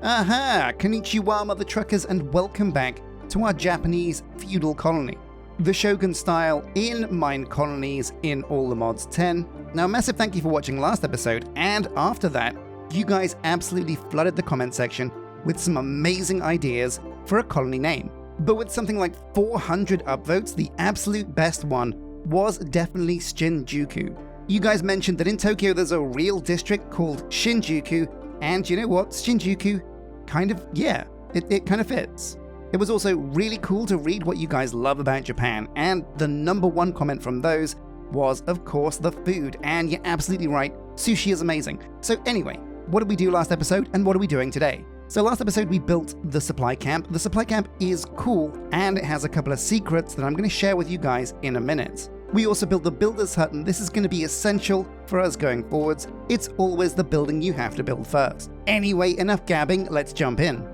Aha! Konnichiwa, mother truckers, and welcome back to our Japanese feudal colony. The Shogun style in Minecolonies in all the mods 10. Now, a massive thank you for watching last episode, and after that, you guys absolutely flooded the comment section with some amazing ideas for a colony name. But with something like 400 upvotes, the absolute best one was definitely Shinjuku. You guys mentioned that in Tokyo there's a real district called Shinjuku, and you know what? Shinjuku kind of, it kind of fits. It was also really cool to read what you guys love about Japan, and the number one comment from those was, of course, the food, and you're absolutely right, sushi is amazing. So anyway, what did we do last episode, and what are we doing today? So last episode we built the supply camp. The supply camp is cool, and it has a couple of secrets that I'm going to share with you guys in a minute. We also built the builder's hut, and this is going to be essential for us going forwards. It's always the building you have to build first. Anyway, enough gabbing, let's jump in.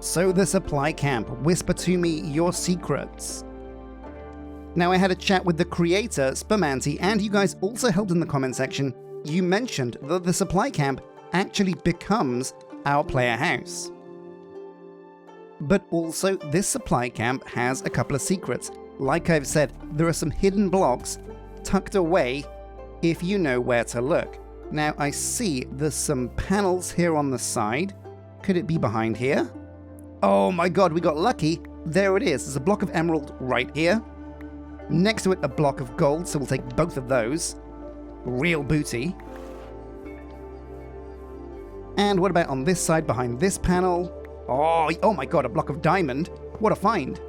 So the supply camp, whisper to me your secrets. Now I had a chat with the creator, Spumantii, and you guys also helped in the comment section. You mentioned that the supply camp actually becomes our player house. But also, this supply camp has a couple of secrets. Like I've said, there are some hidden blocks tucked away if you know where to look. Now I see there's some panels here on the side. Could it be behind here? Oh my god, we got lucky. There it is. There's a block of emerald right here. Next to it, a block of gold, so we'll take both of those. Real booty. And what about on this side behind this panel? Oh my god, a block of diamond. What a find.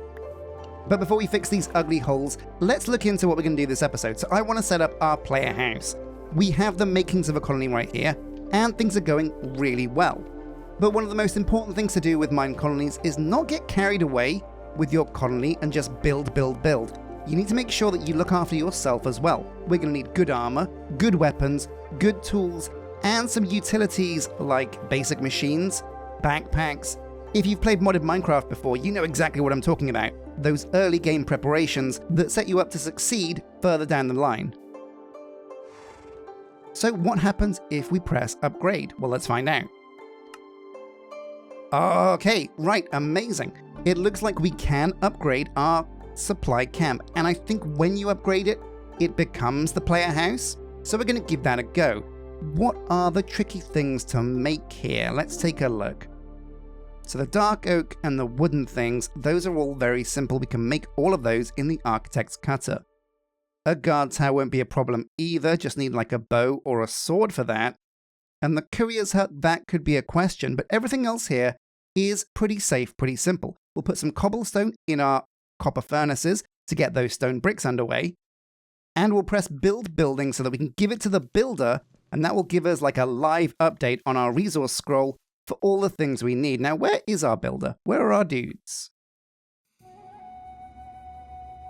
But before we fix these ugly holes, let's look into what we're going to do this episode. So I want to set up our player house. We have the makings of a colony right here, and things are going really well. But one of the most important things to do with Minecolonies is not get carried away with your colony and just build. You need to make sure that you look after yourself as well. We're going to need good armor, good weapons, good tools, and some utilities like basic machines, backpacks. If you've played modded Minecraft before, you know exactly what I'm talking about. Those early game preparations that set you up to succeed further down the line. So what happens if we press upgrade? Well, let's find out. Okay, right, amazing. It looks like we can upgrade our supply camp, and I think when you upgrade it, it becomes the player house. So we're going to give that a go. What are the tricky things to make here? Let's take a look. So the dark oak and the wooden things, those are all very simple. We can make all of those in the architect's cutter. A guard tower won't be a problem either, just need like a bow or a sword for that. And the courier's hut, that could be a question, but everything else here is pretty safe, pretty simple. We'll put some cobblestone in our copper furnaces to get those stone bricks underway. And we'll press build building so that we can give it to the builder, and that will give us like a live update on our resource scroll for all the things we need. Now, where is our builder? Where are our dudes?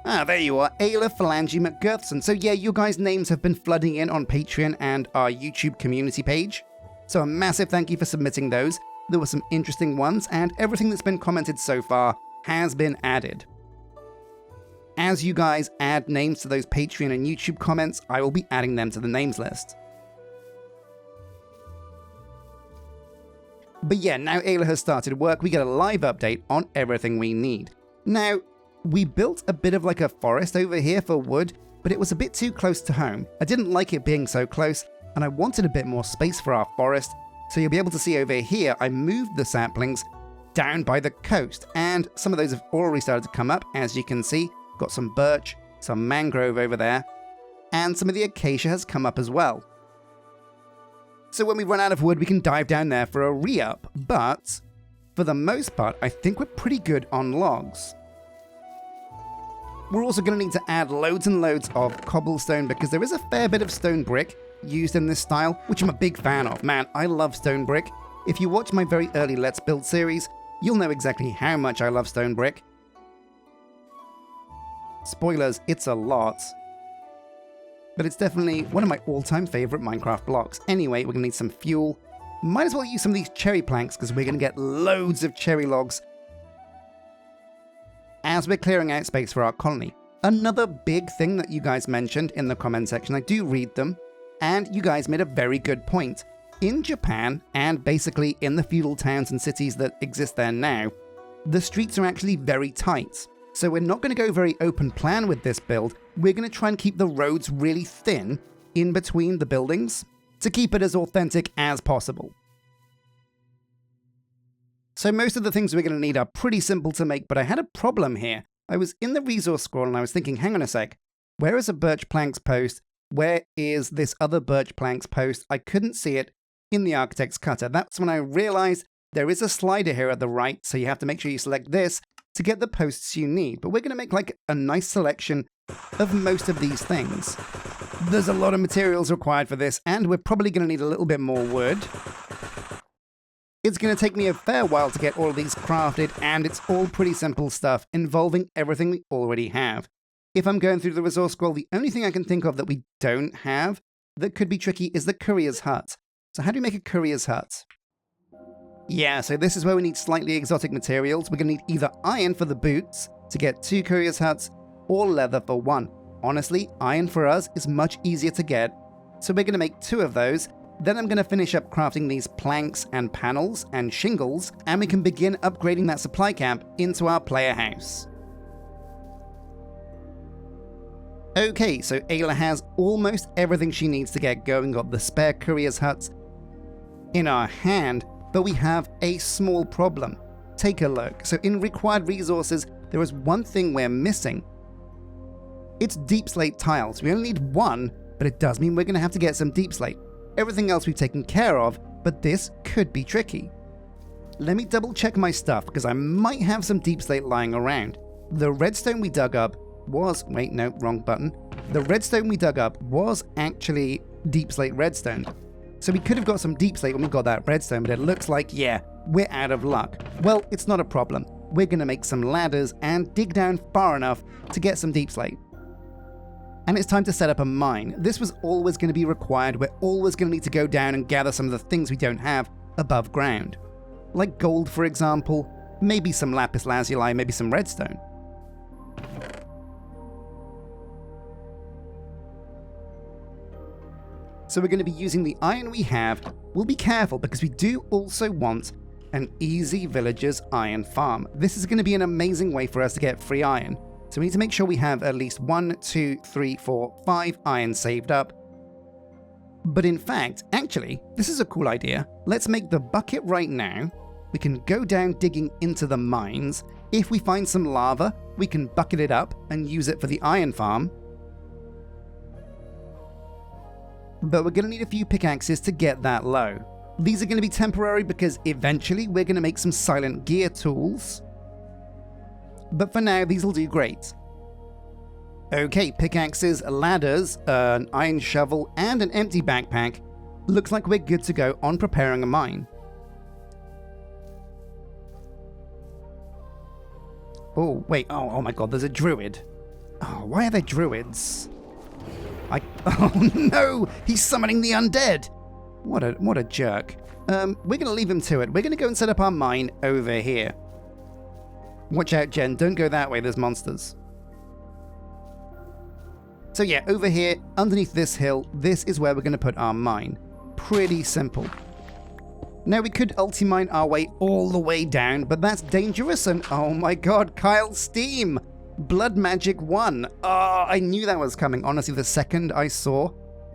Ah, there you are, Ayla Phalange McGurthson. So yeah, you guys' names have been flooding in on Patreon and our YouTube community page. So a massive thank you for submitting those. There were some interesting ones, and everything that's been commented so far has been added. As you guys add names to those Patreon and YouTube comments, I will be adding them to the names list. But yeah, now Ayla has started work, we get a live update on everything we need. Now, we built a bit of like a forest over here for wood, but it was a bit too close to home. I didn't like it being so close, and I wanted a bit more space for our forest. So you'll be able to see over here, I moved the saplings down by the coast, and some of those have already started to come up, as you can see. Got some birch, some mangrove over there, and some of the acacia has come up as well. So when we run out of wood, we can dive down there for a re-up, but for the most part, I think we're pretty good on logs. We're also going to need to add loads and loads of cobblestone because there is a fair bit of stone brick used in this style, which I'm a big fan of. Man, I love stone brick. If you watch my very early Let's Build series, you'll know exactly how much I love stone brick. Spoilers, it's a lot. But it's definitely one of my all-time favorite Minecraft blocks. Anyway, we're gonna need some fuel. Might as well use some of these cherry planks because we're gonna get loads of cherry logs as we're clearing out space for our colony. Another big thing that you guys mentioned in the comment section, I do read them, and you guys made a very good point. In Japan, and basically in the feudal towns and cities that exist there now, the streets are actually very tight. So we're not going to go very open plan with this build. We're going to try and keep the roads really thin in between the buildings to keep it as authentic as possible. So most of the things we're going to need are pretty simple to make, but I had a problem here. I was in the resource scroll and I was thinking, hang on a sec, where is a birch planks post? Where is this other birch planks post? I couldn't see it in the architect's cutter. That's when I realized there is a slider here at the right, so you have to make sure you select this to get the posts you need. But we're going to make like a nice selection of most of these things. There's a lot of materials required for this, and we're probably going to need a little bit more wood. It's going to take me a fair while to get all of these crafted, and it's all pretty simple stuff involving everything we already have. If I'm going through the resource scroll, the only thing I can think of that we don't have that could be tricky is the courier's hut. So how do you make a courier's hut? Yeah, so this is where we need slightly exotic materials. We're going to need either iron for the boots to get 2 courier's huts, or leather for 1. Honestly, iron for us is much easier to get, so we're going to make 2 of those. Then I'm going to finish up crafting these planks and panels and shingles, and we can begin upgrading that supply camp into our player house. Okay, so Ayla has almost everything she needs to get going. Got the spare courier's huts in our hand, but we have a small problem. Take a look. So in required resources, there is one thing we're missing. It's deep slate tiles. We only need 1, but it does mean we're going to have to get some deep slate. Everything else we've taken care of, but this could be tricky. Let me double check my stuff because I might have some deep slate lying around. The redstone we dug up was, wait, no, wrong button. The redstone we dug up was actually deep slate redstone. So we could have got some deep slate when we got that redstone, but it looks like, yeah, we're out of luck. Well, it's not a problem. We're going to make some ladders and dig down far enough to get some deep slate. And it's time to set up a mine. This was always going to be required. We're always going to need to go down and gather some of the things we don't have above ground. Like gold, for example, maybe some lapis lazuli, maybe some redstone. So we're going to be using the iron we have. We'll be careful because we do also want an easy villager's iron farm. This is going to be an amazing way for us to get free iron. So we need to make sure we have at least 1, 2, 3, 4, 5 iron saved up. But in fact, actually, this is a cool idea. Let's make the bucket right now. We can go down digging into the mines. If we find some lava, we can bucket it up and use it for the iron farm. But we're going to need a few pickaxes to get that low. These are going to be temporary because eventually we're going to make some silent gear tools. But for now, these will do great. Okay, pickaxes, ladders, an iron shovel, and an empty backpack. Looks like we're good to go on preparing a mine. Oh, wait, oh my god, there's a druid. Oh, why are there druids? Oh no, he's summoning the undead. What a jerk. We're gonna leave him to it. We're gonna go and set up our mine over here. Watch out, Jen, don't go that way, there's monsters. So yeah, over here, underneath this hill, this is where we're gonna put our mine. Pretty simple. Now we could ulti-mine our way all the way down, but that's dangerous and oh my god, Kyle's Steam! Blood Magic 1. Oh, I knew that was coming. Honestly, the second I saw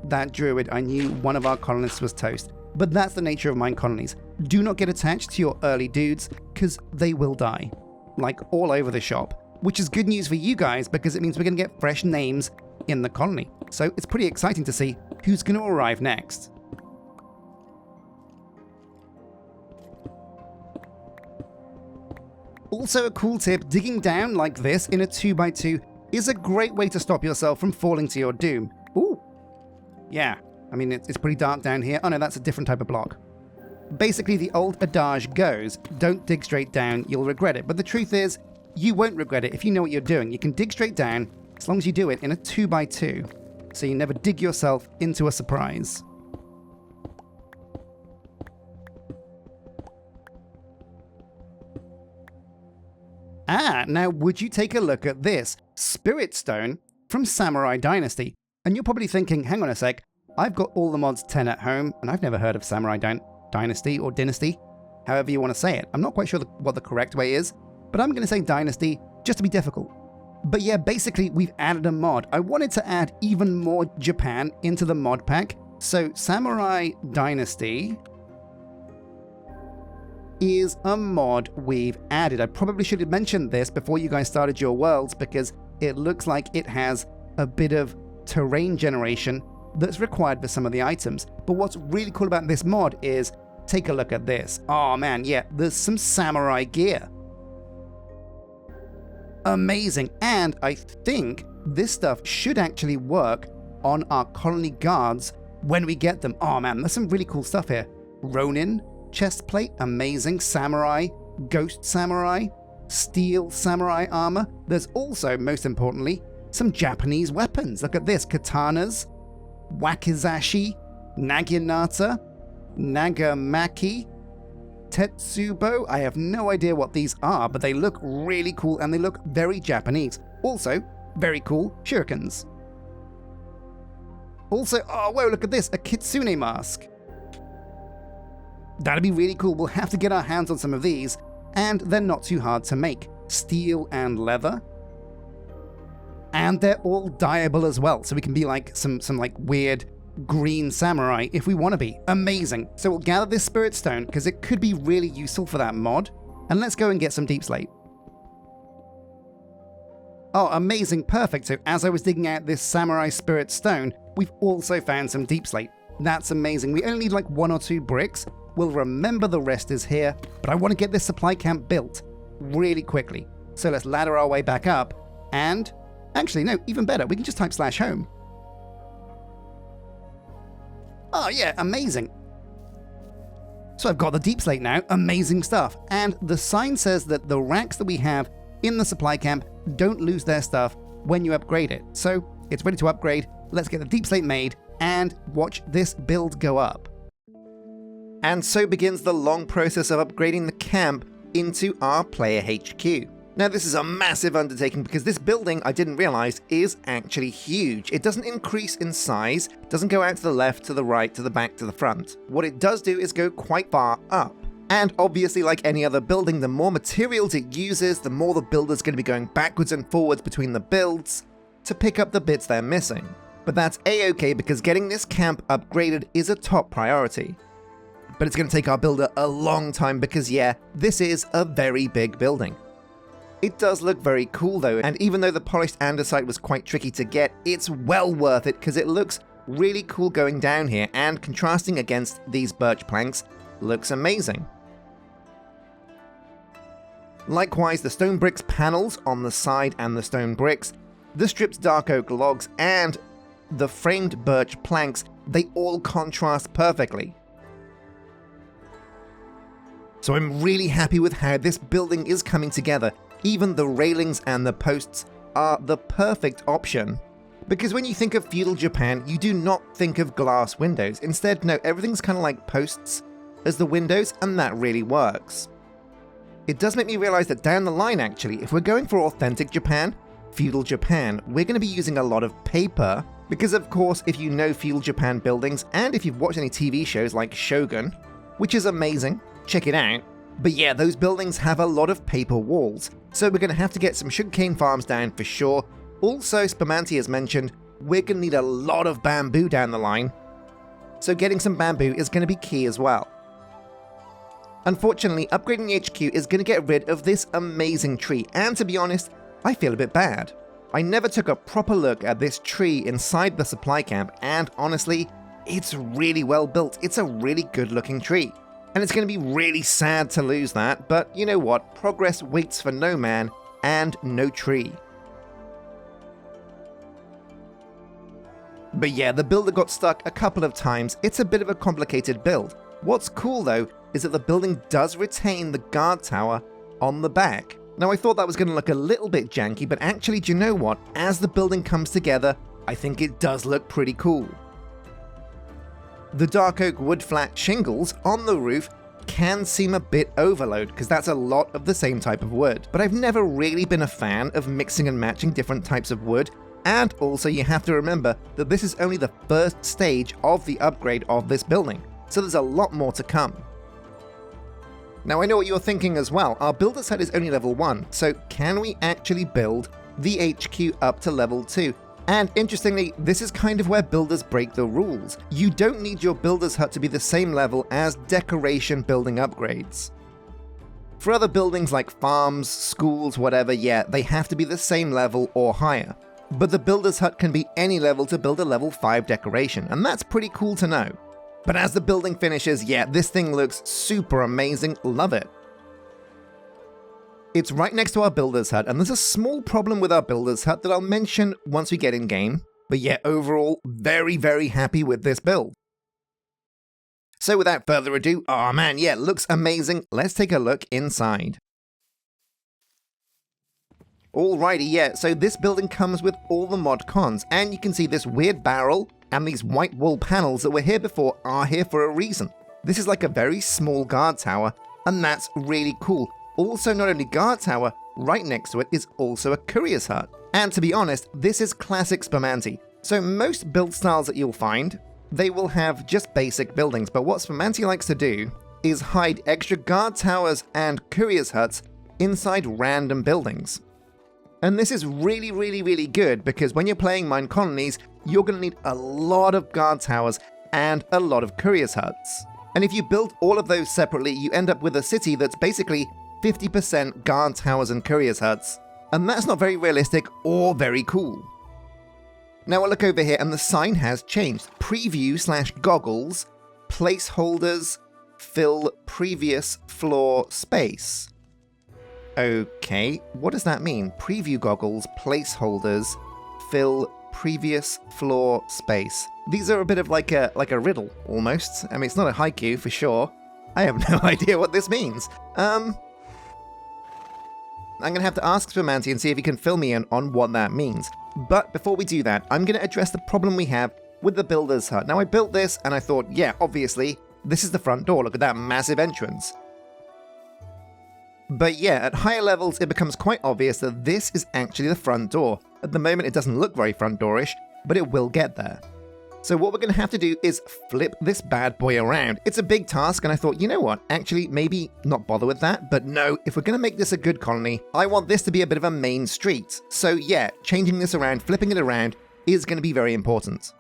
that druid, I knew one of our colonists was toast. But that's the nature of mine colonies. Do not get attached to your early dudes, because they will die. Like all over the shop. Which is good news for you guys, because it means we're going to get fresh names in the colony. So it's pretty exciting to see who's going to arrive next. Also a cool tip, digging down like this in a 2x2 is a great way to stop yourself from falling to your doom. Ooh. Yeah, I mean, it's pretty dark down here. Oh no, that's a different type of block. Basically, the old adage goes, don't dig straight down, you'll regret it. But the truth is, you won't regret it if you know what you're doing. You can dig straight down as long as you do it in a 2x2, so you never dig yourself into a surprise. Now would you take a look at this Spirit Stone from Samurai Dynasty? And you're probably thinking, hang on a sec, I've got all the mods 10 at home, and I've never heard of Samurai Dynasty or Dynasty, however you want to say it. I'm not quite sure what the correct way is, but I'm going to say Dynasty just to be difficult. But yeah, basically we've added a mod. I wanted to add even more Japan into the mod pack, so Samurai Dynasty is a mod we've added. I probably should have mentioned this before you guys started your worlds, because it looks like it has a bit of terrain generation that's required for some of the items. But what's really cool about this mod is, take a look at this. Oh man, yeah, there's some samurai gear. Amazing. And I think this stuff should actually work on our colony guards when we get them. Oh man, there's some really cool stuff here. Ronin chest plate, amazing. Samurai, ghost samurai, steel samurai armor. There's also, most importantly, some Japanese weapons. Look at this, katanas, wakizashi, naginata, nagamaki, tetsubo. I have no idea what these are, but they look really cool and they look very Japanese. Also, very cool shurikens. Also, oh whoa, look at this, a kitsune mask. That'd be really cool. We'll have to get our hands on some of these, and they're not too hard to make. Steel and leather. And they're all dyeable as well, so we can be like some like weird green samurai if we want to be. Amazing. So we'll gather this spirit stone because it could be really useful for that mod, and let's go and get some deep slate. Oh, amazing, perfect. So as I was digging out this samurai spirit stone, we've also found some deep slate. That's amazing. We only need like 1 or 2 bricks. We'll remember the rest is here, but I want to get this supply camp built really quickly. So let's ladder our way back up, and actually, no, even better, we can just type /home. Oh yeah, amazing. So I've got the deep slate now, amazing stuff. And the sign says that the racks that we have in the supply camp don't lose their stuff when you upgrade it. So it's ready to upgrade. Let's get the deep slate made and watch this build go up. And so begins the long process of upgrading the camp into our player HQ. Now this is a massive undertaking because this building, I didn't realize, is actually huge. It doesn't increase in size, doesn't go out to the left, to the right, to the back, to the front. What it does do is go quite far up. And obviously, like any other building, the more materials it uses, the more the builder's going to be going backwards and forwards between the builds to pick up the bits they're missing. But that's a-okay because getting this camp upgraded is a top priority. But it's going to take our builder a long time because yeah, this is a very big building. It does look very cool though, and even though the polished andesite was quite tricky to get, it's well worth it because it looks really cool going down here, and contrasting against these birch planks looks amazing. Likewise, the stone bricks panels on the side and the stone bricks, the stripped dark oak logs, and the framed birch planks, they all contrast perfectly. So I'm really happy with how this building is coming together. Even the railings and the posts are the perfect option. Because when you think of feudal Japan, you do not think of glass windows. Instead, no, everything's kind of like posts as the windows, and that really works. It does make me realize that down the line, actually, if we're going for authentic Japan, feudal Japan, we're going to be using a lot of paper. Because of course, if you know feudal Japan buildings, and if you've watched any TV shows like Shogun, which is amazing, check it out. But yeah, those buildings have a lot of paper walls, so we're going to have to get some sugarcane farms down for sure. Also, Spumantii has mentioned, we're going to need a lot of bamboo down the line, so getting some bamboo is going to be key as well. Unfortunately, upgrading the HQ is going to get rid of this amazing tree, and to be honest, I feel a bit bad. I never took a proper look at this tree inside the supply camp, and honestly, it's really well built. It's a really good looking tree. And it's going to be really sad to lose that, but you know what? Progress waits for no man and no tree. But yeah, the builder got stuck a couple of times. It's a bit of a complicated build. What's cool though is that the building does retain the guard tower on the back. Now I thought that was going to look a little bit janky, but actually, do you know what? As the building comes together, I think it does look pretty cool. The dark oak wood flat shingles on the roof can seem a bit overload because that's a lot of the same type of wood, but I've never really been a fan of mixing and matching different types of wood, and also you have to remember that this is only the first stage of the upgrade of this building, so there's a lot more to come. Now I know what you're thinking as well, our builder's hut is only level 1, so can we actually build the HQ up to level 2? And interestingly, this is kind of where builders break the rules. You don't need your builder's hut to be the same level as decoration building upgrades. For other buildings like farms, schools, whatever, yeah, they have to be the same level or higher. But the builder's hut can be any level to build a level 5 decoration, and that's pretty cool to know. But as the building finishes, yeah, this thing looks super amazing, love it. It's right next to our builder's hut, and there's a small problem with our builder's hut that I'll mention once we get in game. But yeah, overall, very, very happy with this build. So without further ado, oh man, yeah, looks amazing. Let's take a look inside. Alrighty, yeah, so this building comes with all the mod cons, and you can see this weird barrel and these white wool panels that were here before are here for a reason. This is like a very small guard tower, and that's really cool. Also, not only guard tower, right next to it is also a courier's hut. And to be honest, this is classic Spumantii. So most build styles that you'll find, they will have just basic buildings, but what Spumantii likes to do is hide extra guard towers and courier's huts inside random buildings. And this is really, really, really good because when you're playing Minecolonies, you're going to need a lot of guard towers and a lot of courier's huts. And if you build all of those separately, you end up with a city that's basically 50% guard towers and courier's huts. And that's not very realistic or very cool. Now I look over here and the sign has changed. Preview/goggles, placeholders, fill previous floor space. Okay, what does that mean? Preview goggles, placeholders, fill previous floor space. These are a bit of like a riddle, almost. I mean, it's not a haiku for sure. I have no idea what this means. I'm going to have to ask Spumantii and see if he can fill me in on what that means. But before we do that, I'm going to address the problem we have with the builder's hut. Now I built this and I thought, yeah, obviously, this is the front door. Look at that massive entrance. But yeah, at higher levels, it becomes quite obvious that this is actually the front door. At the moment, it doesn't look very front door-ish, but it will get there. So what we're going to have to do is flip this bad boy around. It's a big task, and I thought, you know what, actually, maybe not bother with that, but no, if we're going to make this a good colony, I want this to be a bit of a main street. So yeah, changing this around, flipping it around, is going to be very important.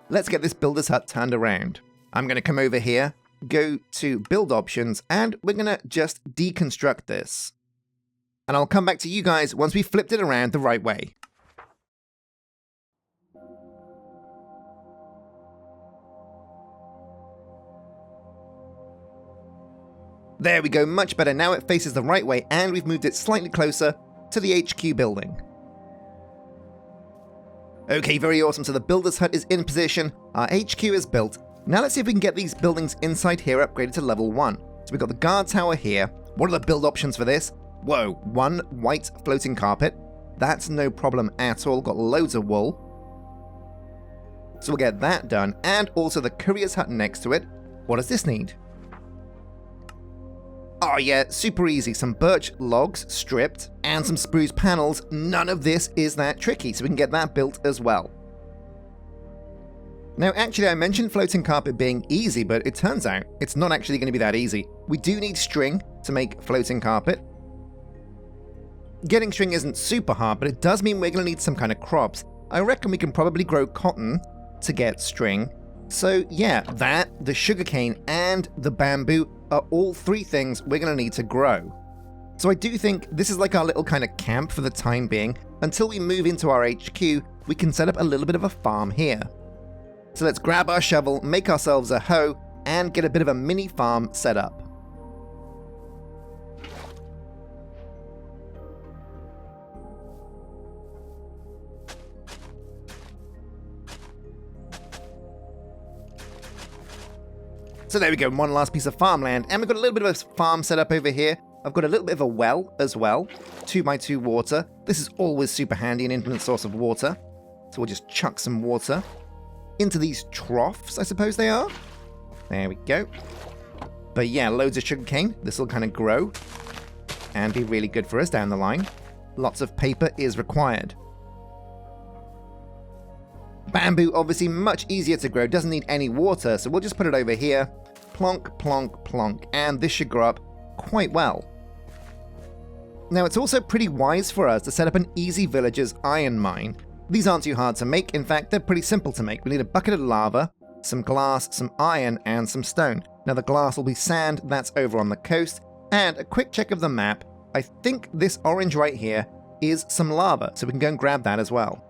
Let's get this builder's hut turned around. I'm going to come over here, go to build options, and we're going to just deconstruct this. And I'll come back to you guys once we've flipped it around the right way. There we go, much better. Now it faces the right way, and we've moved it slightly closer to the HQ building. Okay, very awesome. So the builder's hut is in position. Our HQ is built. Now let's see if we can get these buildings inside here upgraded to level 1. So we've got the guard tower here. What are the build options for this? Whoa, 1 white floating carpet. That's no problem at all. Got loads of wool. So we'll get that done. And also the courier's hut next to it. What does this need? Oh yeah, super easy. Some birch logs stripped and some spruce panels. None of this is that tricky, so we can get that built as well. Now actually I mentioned floating carpet being easy, but it turns out it's not actually going to be that easy. We do need string to make floating carpet. Getting string isn't super hard, but it does mean we're going to need some kind of crops. I reckon we can probably grow cotton to get string. So yeah, that, the sugarcane, and the bamboo are all 3 things we're going to need to grow. So I do think this is like our little kind of camp for the time being. Until we move into our HQ, we can set up a little bit of a farm here. So let's grab our shovel, make ourselves a hoe, and get a bit of a mini farm set up. So there we go, one last piece of farmland. And we've got a little bit of a farm set up over here. I've got a little bit of a well as well. 2x2 water. This is always super handy, an infinite source of water. So we'll just chuck some water into these troughs, I suppose they are. There we go. But yeah, loads of sugarcane. This will kind of grow and be really good for us down the line. Lots of paper is required. Bamboo, obviously much easier to grow, doesn't need any water, so we'll just put it over here. Plonk, plonk, plonk, and this should grow up quite well. Now, it's also pretty wise for us to set up an easy villager's iron mine. These aren't too hard to make. In fact, they're pretty simple to make. We need a bucket of lava, some glass, some iron, and some stone. Now, the glass will be sand. That's over on the coast. And a quick check of the map. I think this orange right here is some lava, so we can go and grab that as well.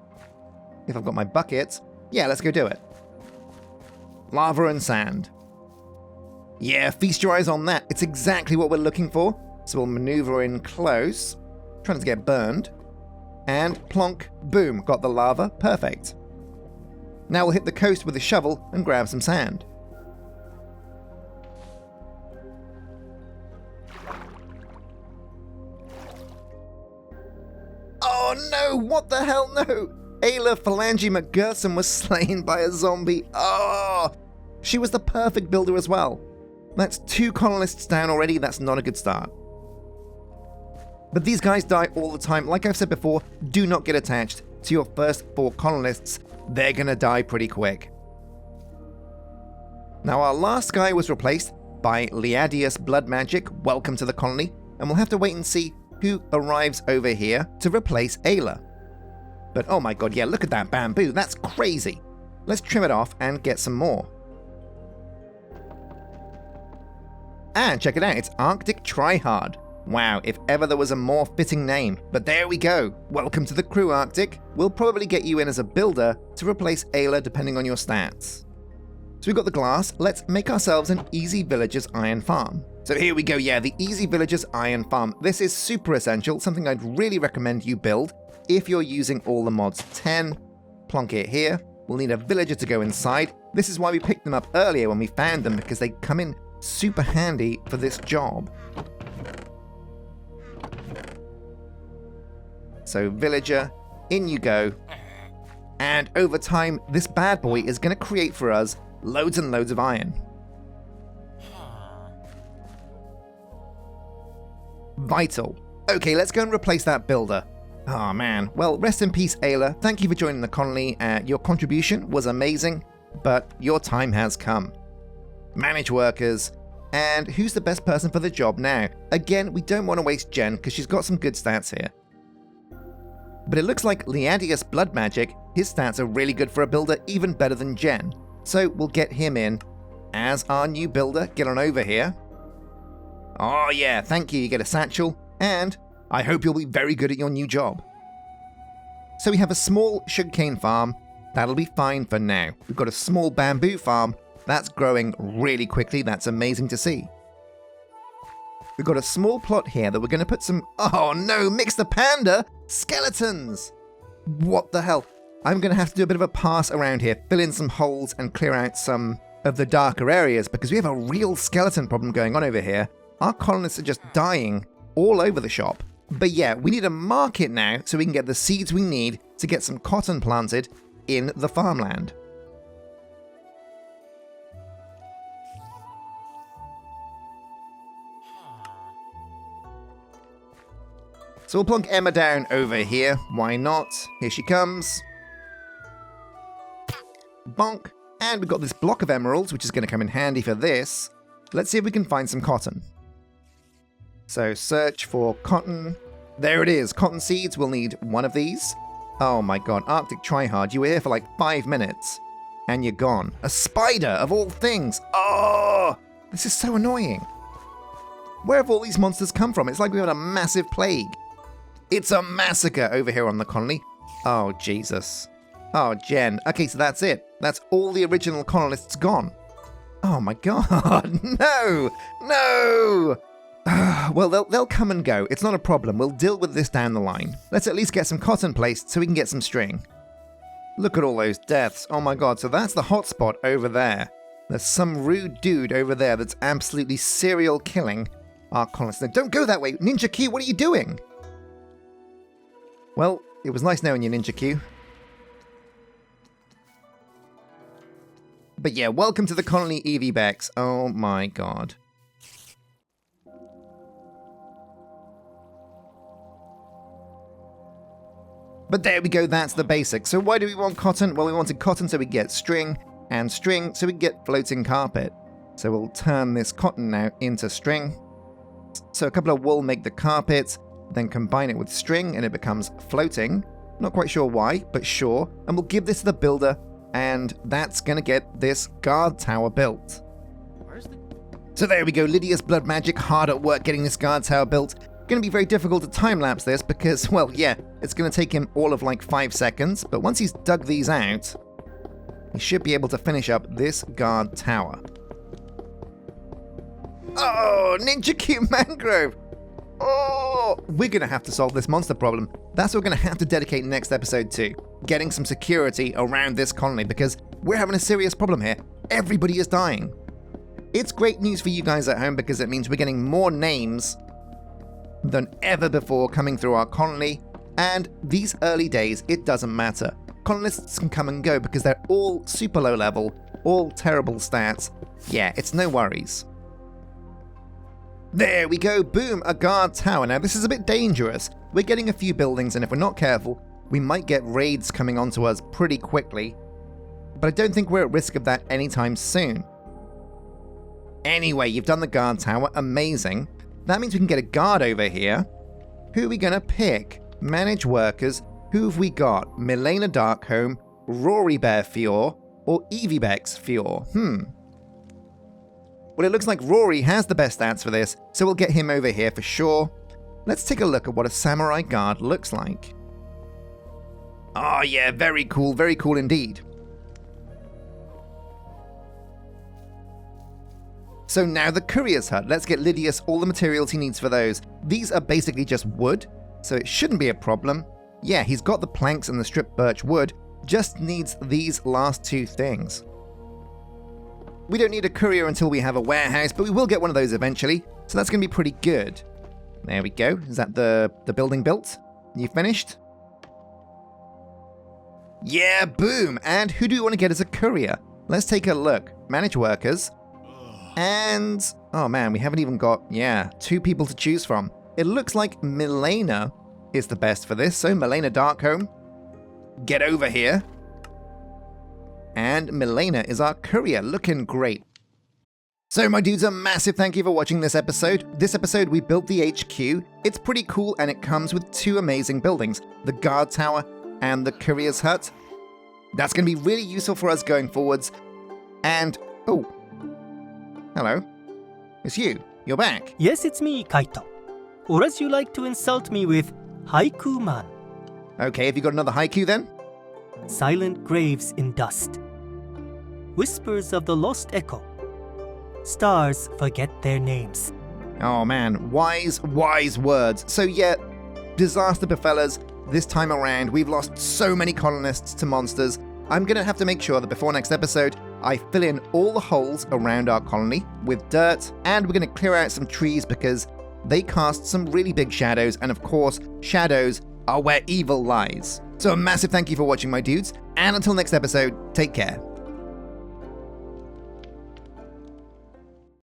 If I've got my buckets, yeah, let's go do it. Lava and sand. Yeah, feast your eyes on that. It's exactly what we're looking for. So we'll maneuver in close, trying to get burned. And plonk, boom, got the lava, perfect. Now we'll hit the coast with a shovel and grab some sand. Oh no, what the hell, no! Ayla Phalange McGurson was slain by a zombie. Oh! She was the perfect builder as well. That's 2 colonists down already, that's not a good start. But these guys die all the time. Like I've said before, do not get attached to your first 4 colonists. They're gonna die pretty quick. Now our last guy was replaced by Liadius Blood Magic. Welcome to the colony. And we'll have to wait and see who arrives over here to replace Ayla. But oh my god, yeah, look at that bamboo. That's crazy. Let's trim it off and get some more. And check it out, it's Arctic Tryhard. Wow, if ever there was a more fitting name. But there we go. Welcome to the crew, Arctic. We'll probably get you in as a builder to replace Ayla depending on your stats. So we've got the glass. Let's make ourselves an Easy Villagers Iron Farm. So here we go, yeah, the Easy Villagers Iron Farm. This is super essential, something I'd really recommend you build if you're using all the mods 10. Plonk it here. We'll need a villager to go inside. This is why we picked them up earlier when we found them, because they come in super handy for this job. So villager, in you go. And over time, this bad boy is going to create for us loads and loads of iron. Vital. Okay, let's go and replace that builder. Oh man. Well, rest in peace, Ayla. Thank you for joining the colony. Your contribution was amazing, but your time has come. Manage workers. And who's the best person for the job now? Again, we don't want to waste Jen because she's got some good stats here. But it looks like Liadius Blood Magic, his stats are really good for a builder, even better than Jen. So we'll get him in as our new builder. Get on over here. Oh yeah, thank you, you get a satchel, and I hope you'll be very good at your new job. So we have a small sugarcane farm. That'll be fine for now. We've got a small bamboo farm. That's growing really quickly. That's amazing to see. We've got a small plot here that we're going to put some... Oh no, Mix the Panda! Skeletons! What the hell? I'm going to have to do a bit of a pass around here, fill in some holes and clear out some of the darker areas because we have a real skeleton problem going on over here. Our colonists are just dying all over the shop. But yeah, we need a market now so we can get the seeds we need to get some cotton planted in the farmland. So we'll plunk Emma down over here. Why not? Here she comes. Bonk. And we've got this block of emeralds, which is going to come in handy for this. Let's see if we can find some cotton. So search for cotton. There it is. Cotton seeds. We'll need one of these. Oh my god. Arctic Tryhard. You were here for like 5 minutes. And you're gone. A spider of all things. Oh! This is so annoying. Where have all these monsters come from? It's like we had a massive plague. It's a massacre over here on the colony. Oh, Jesus. Oh, Jen. Okay, so that's it. That's all the original colonists gone. Oh my god. No! No! Well, they'll come and go. It's not a problem. We'll deal with this down the line. Let's at least get some cotton placed so we can get some string. Look at all those deaths. Oh my god, so that's the hotspot over there. There's some rude dude over there that's absolutely serial killing our colonists. No, don't go that way! Ninja Q, what are you doing? Well, it was nice knowing you, Ninja Q. But yeah, welcome to the colony, Evie Bex. Oh my god. But there we go, that's the basics. So why do we want cotton? Well, we wanted cotton so we get string, and string so we get floating carpet. So we'll turn this cotton now into string. So a couple of wool make the carpet, then combine it with string and it becomes floating. Not quite sure why, but sure. And we'll give this to the builder, and that's gonna get this guard tower built. So there we go, Lydia's blood magic hard at work getting this guard tower built. Going to be very difficult to time-lapse this because, well, yeah, it's going to take him all of like 5 seconds, but once he's dug these out, he should be able to finish up this guard tower. Oh, Ninja Q Mangrove! Oh, we're going to have to solve this monster problem. That's what we're going to have to dedicate next episode to, getting some security around this colony because we're having a serious problem here. Everybody is dying. It's great news for you guys at home because it means we're getting more names than ever before coming through our colony, and these early days, it doesn't matter. Colonists can come and go because they're all super low level, all terrible stats. Yeah, it's no worries. There we go, boom, a guard tower. Now this is a bit dangerous. We're getting a few buildings, and if we're not careful, we might get raids coming onto us pretty quickly. But I don't think we're at risk of that anytime soon. Anyway, you've done the guard tower, amazing. That means we can get a guard over here. Who are we going to pick? Manage workers. Who have we got? Milena Darkholme, Rory Bear Fior, or Evie Bex Fior? Well, it looks like Rory has the best stats for this, so we'll get him over here for sure. Let's take a look at what a samurai guard looks like. Oh yeah, very cool indeed. So now the courier's hut. Let's get Lydius all the materials he needs for those. These are basically just wood, so it shouldn't be a problem. Yeah, he's got the planks and the stripped birch wood, just needs these last two things. We don't need a courier until we have a warehouse, but we will get one of those eventually, so that's going to be pretty good. There we go. Is that the building built? You finished? Yeah, boom! And who do we want to get as a courier? Let's take a look. Manage workers. And, oh man, we haven't even got, yeah, 2 people to choose from. It looks like Milena is the best for this, so Milena Darkholme, get over here. And Milena is our courier, looking great. So my dudes, a massive thank you for watching this episode. This episode we built the HQ. It's pretty cool and it comes with 2 amazing buildings, the guard tower and the courier's hut. That's going to be really useful for us going forwards. And, oh, hello. It's you. You're back. Yes, it's me, Kaito. Or as you like to insult me with, Haiku Man. Okay, have you got another haiku then? Silent graves in dust. Whispers of the lost echo. Stars forget their names. Oh man, wise words. So yeah, disaster befell us. This time around, we've lost so many colonists to monsters. I'm going to have to make sure that before next episode, I fill in all the holes around our colony with dirt, and we're going to clear out some trees because they cast some really big shadows, and of course, shadows are where evil lies. So a massive thank you for watching, my dudes, and until next episode, take care.